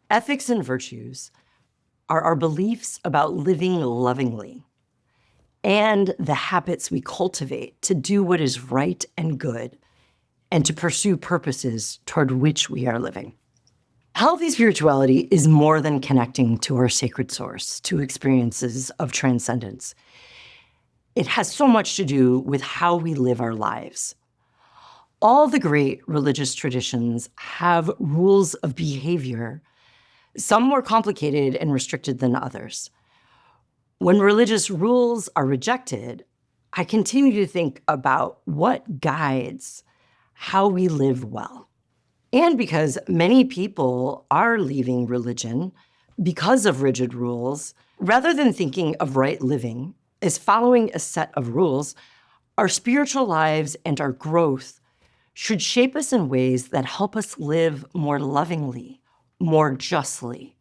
Ethics and virtues are our beliefs about living lovingly and the habits we cultivate to do what is right and good and to pursue purposes toward which we are living. Healthy spirituality is more than connecting to our sacred source, to experiences of transcendence. It has so much to do with how we live our lives. All the great religious traditions have rules of behavior, some more complicated and restricted than others. When religious rules are rejected, I continue to think about what guides how we live well. And because many people are leaving religion because of rigid rules, rather than thinking of right living as following a set of rules, our spiritual lives and our growth should shape us in ways that help us live more lovingly, more justly,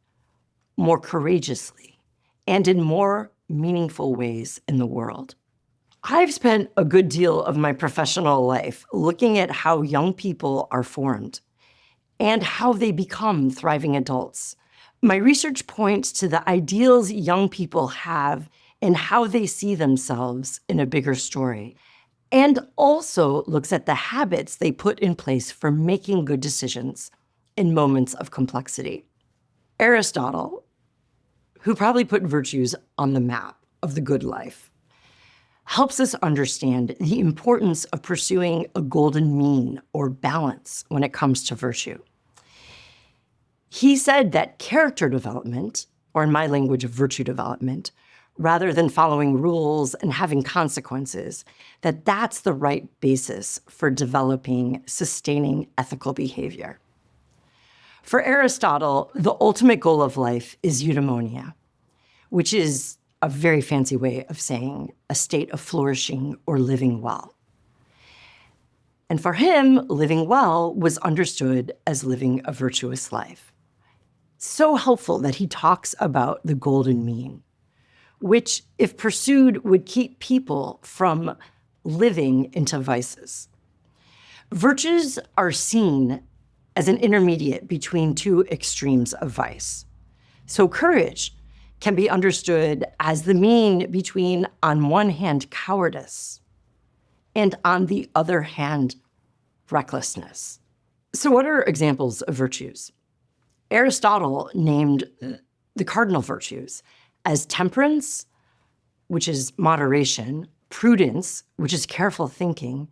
more courageously, and in more meaningful ways in the world. I've spent a good deal of my professional life looking at how young people are formed and how they become thriving adults. My research points to the ideals young people have and how they see themselves in a bigger story, and also looks at the habits they put in place for making good decisions in moments of complexity. Aristotle, who probably put virtues on the map of the good life, helps us understand the importance of pursuing a golden mean or balance when it comes to virtue. He said that character development, or in my language, virtue development, rather than following rules and having consequences, that's the right basis for developing, sustaining ethical behavior. For Aristotle, the ultimate goal of life is eudaimonia, which is a very fancy way of saying a state of flourishing or living well. And for him, living well was understood as living a virtuous life. So helpful that he talks about the golden mean, which, if pursued, would keep people from living into vices. Virtues are seen as an intermediate between two extremes of vice. So courage can be understood as the mean between, on one hand, cowardice, and on the other hand, recklessness. So what are examples of virtues? Aristotle named the cardinal virtues as temperance, which is moderation, prudence, which is careful thinking,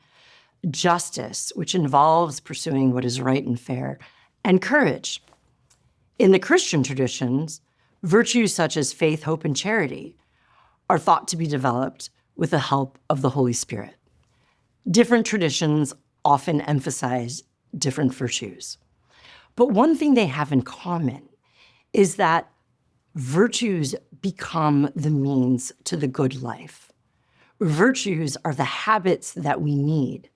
justice, which involves pursuing what is right and fair, and courage. In the Christian traditions, virtues such as faith, hope, and charity are thought to be developed with the help of the Holy Spirit. Different traditions often emphasize different virtues. But one thing they have in common is that virtues become the means to the good life. Virtues are the habits that we need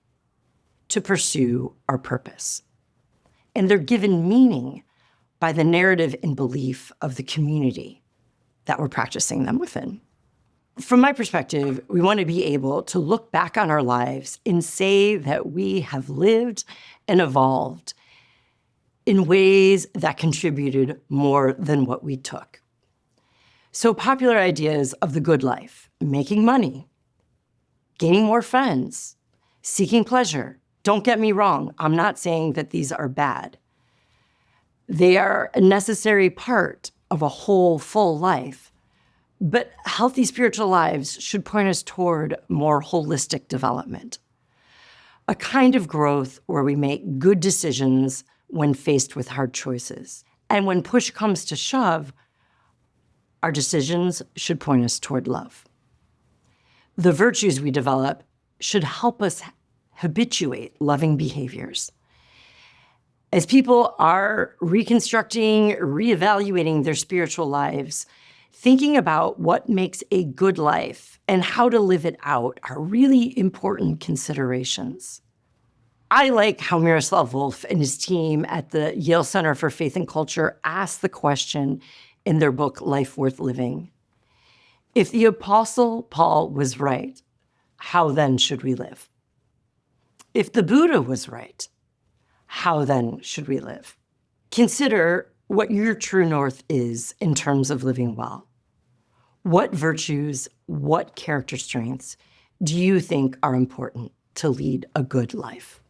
to pursue our purpose. And they're given meaning by the narrative and belief of the community that we're practicing them within. From my perspective, we want to be able to look back on our lives and say that we have lived and evolved in ways that contributed more than what we took. So popular ideas of the good life, making money, gaining more friends, seeking pleasure. Don't get me wrong, I'm not saying that these are bad. They are a necessary part of a whole, full life. But healthy spiritual lives should point us toward more holistic development, a kind of growth where we make good decisions when faced with hard choices. And when push comes to shove, our decisions should point us toward love. The virtues we develop should help us habituate loving behaviors. As people are reconstructing, reevaluating their spiritual lives, thinking about what makes a good life and how to live it out are really important considerations. I like how Miroslav Volf and his team at the Yale Center for Faith and Culture asked the question in their book, Life Worth Living. If the Apostle Paul was right, how then should we live? If the Buddha was right, how then should we live? Consider what your true north is in terms of living well. What virtues, what character strengths do you think are important to lead a good life?